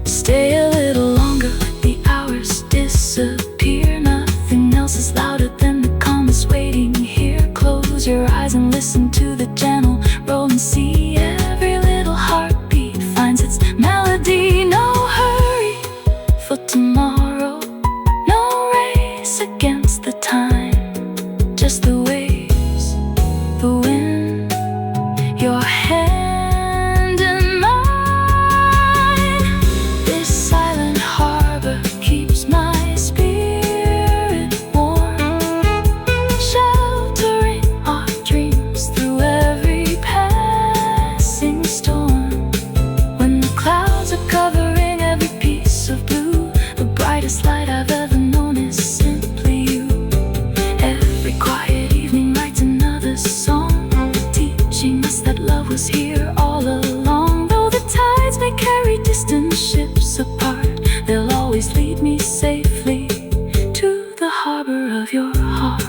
Stay a little longer, let the hours disappear. Nothing else is louder than the calm is waiting here. Close your eyes and listen to the gentle rolling sea. Every little heartbeat finds its melody. No hurry for tomorrow, no race against the time, just the waves, the wind, your hand in mine. This silent harbor keeps my spirit warm, sheltering our dreams through every passing storm. When the clouds are covering every piece of blue, the brightest light I've ever known is simply you. Every quiet evening writes another song, teaching us that love was here all along. Though the tides may carry distant ships apart, they'll always lead me safely to the harbor of your heart.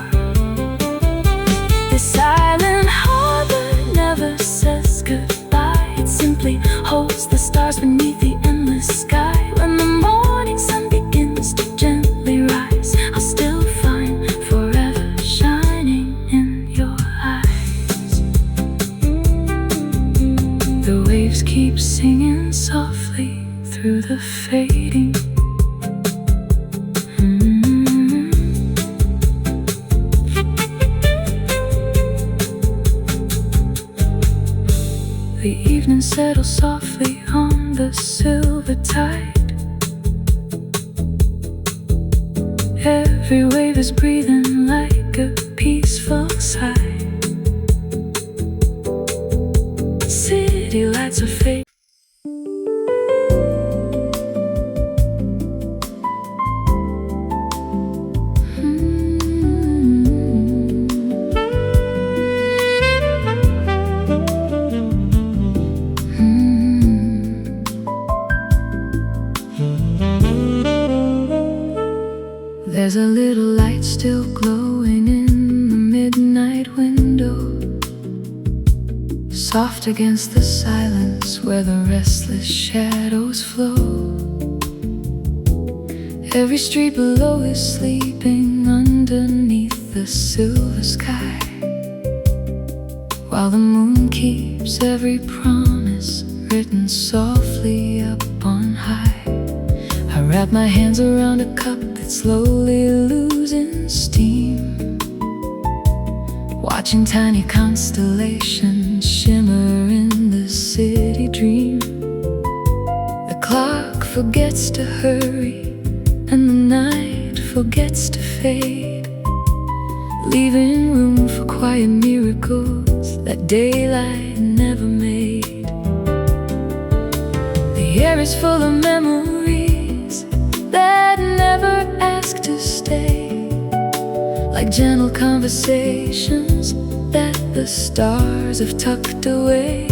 This silent harbor never says goodbye, it simply holds the stars beneath the endless sky. When the morning sun begins to gently rise, I'll still find forever shining in your eyes. The waves keep singing softly through the fading. The evening settles softly on the silver tide. Every wave is breathing like a peaceful sigh. City lights are fading. There's a little light still glowing in the midnight window, soft against the silence where the restless shadows flow. Every street below is sleeping underneath the silver sky, while the moon keeps every promise written softly up on high. I wrap my hands around a cup that's slowly losing steam, watching tiny constellations shimmer in the city dream. The clock forgets to hurry and the night forgets to fade, leaving room for quiet miracles that daylight never made. The air is full of memories that never ask to stay, like gentle conversations that the stars have tucked away.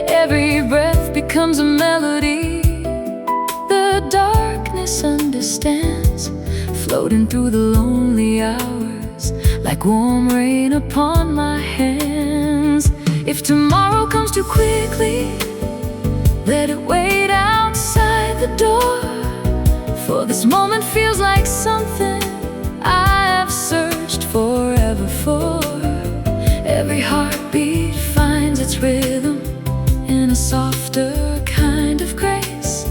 Every breath becomes a melody the darkness understands, floating through the lonely hours like warm rain upon my hands. If tomorrow comes too quickly, let it wait outside the door, for this moment feels like something I have searched forever for. Every heartbeat heartbeat finds its rhythm in a softer kind of grace,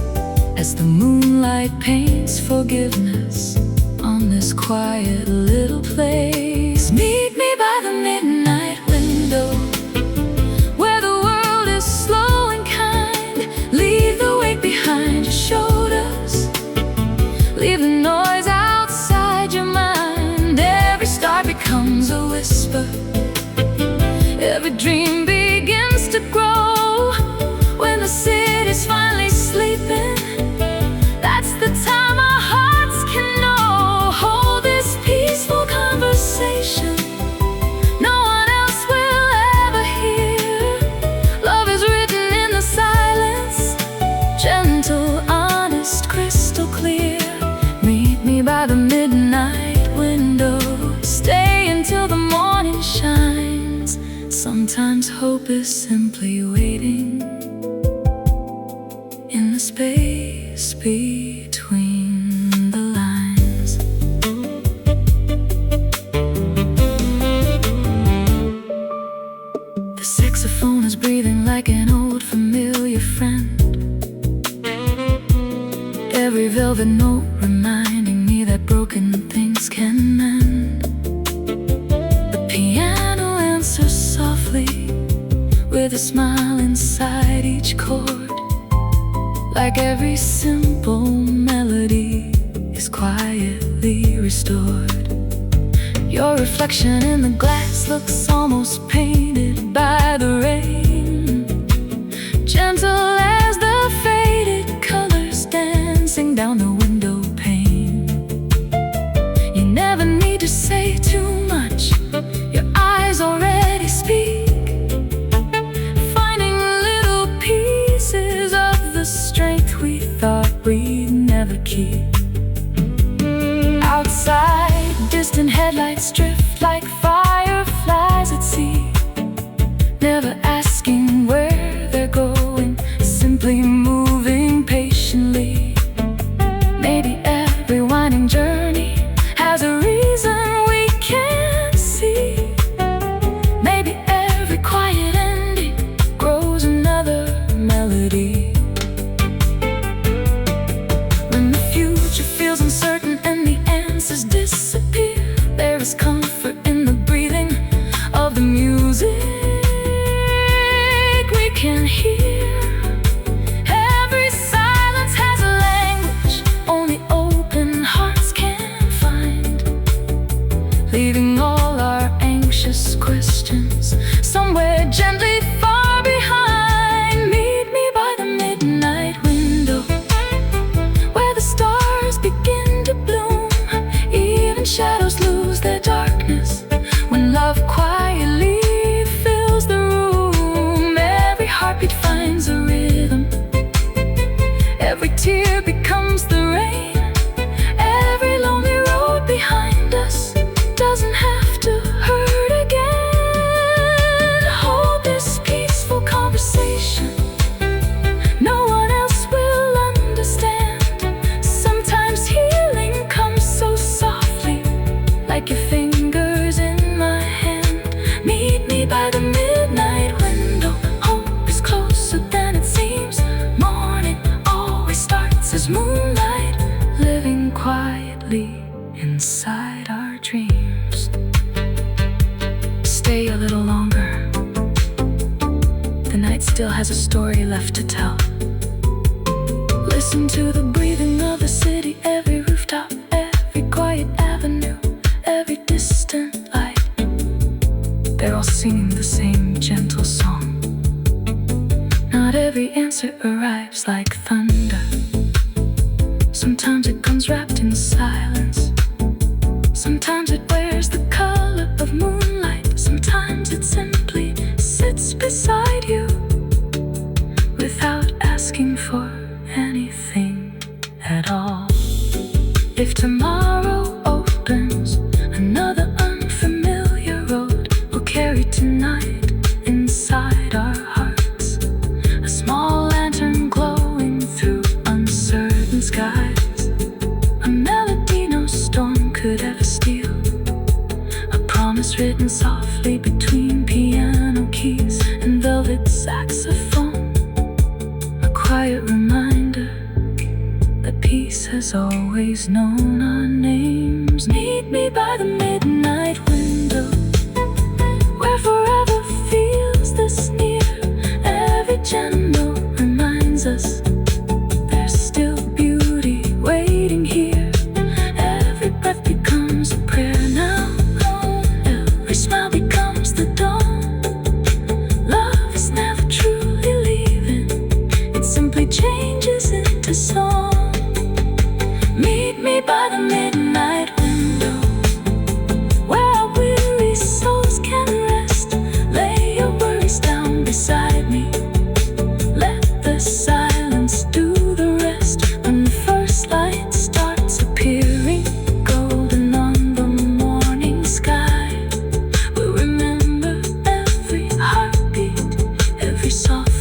as the moonlight paints forgiveness on this quiet little place. Meet me by the midnight window, where the world is slow and kind. Leave the wake behind your shoulders, leave the noise outside your mind. Every star becomes a whisper, every dream begins to grow. When the city's finally sleeping, that's the time our hearts can know. Hold this peaceful conversation no one else will ever hear. Love is written in the silence, gentle, honest, crystal clear. Meet me by the midnight window, stay until the morning shines. Sometimes hope is simply waiting in the space between the lines. The saxophone is breathing like an old familiar friend, every velvet note reminding me that broken things can mend. The piano answers softly with a smile inside each chord, like every simple melody is quietly restored. Your reflection in the glass looks almost painted by the rain, gentle as the faded colors dancing down the window pane. You never need to say too much, your eyes already speak, finding little pieces of the strength we thought we'd never keep. Outside, distant headlights drift like fireflies at sea, never asking where they're going, simply moving patiently. Maybe every winding journey has a reason we can't see. Maybe every quiet ending grows another melody. When the future feels uncertain and the answers disappear, there is comfort in the breathing of the music we can hear. Every silence has a language only open hearts can find, leaving all our anxious questions somewhere gently far behind. Meet me by the midnight window, where the stars begin to bloom, even shadows lose their darkness when love quietly fills the room. Every heartbeat finds a rhythm, every tear becomes the rain. Every lonely road behind us doesn't have to hurt again. Hold this peaceful conversation no one else will understand. Sometimes healing comes so softly, like your fingers in my hand. Meet me by the midnight window, hope is closer than it seems. Morning always starts as moonlight, living quietly inside our dreams. Stay a little longer, the night still has a story left to tell. Listen to the breathing of the city, every rooftop, every quiet avenue, every distant light. They're all singing the same gentle song. Not every answer arrives like thunder, sometimes it comes wrapped in silence. Sometimes it wears the color of moonlight, sometimes it simply sits beside you without asking for anything at all. If tomorrow opens another unfamiliar road, we'll carry tonight inside our hearts, a small lantern glowing through uncertain skies, a melody no storm could ever steal. has always known our names. Meet me by the midnight window, where forever feels this near. Every gentle note reminds us there's still beauty waiting here. Every breath becomes a prayer now. Every smile becomes the dawn. Love is never truly leaving, it simply changes into song. Meet me by the midnight window, where our weary souls can rest. Lay your worries down beside me, let the silence do the rest. When the first light starts appearing, golden on the morning sky, we'll remember every heartbeat, every soft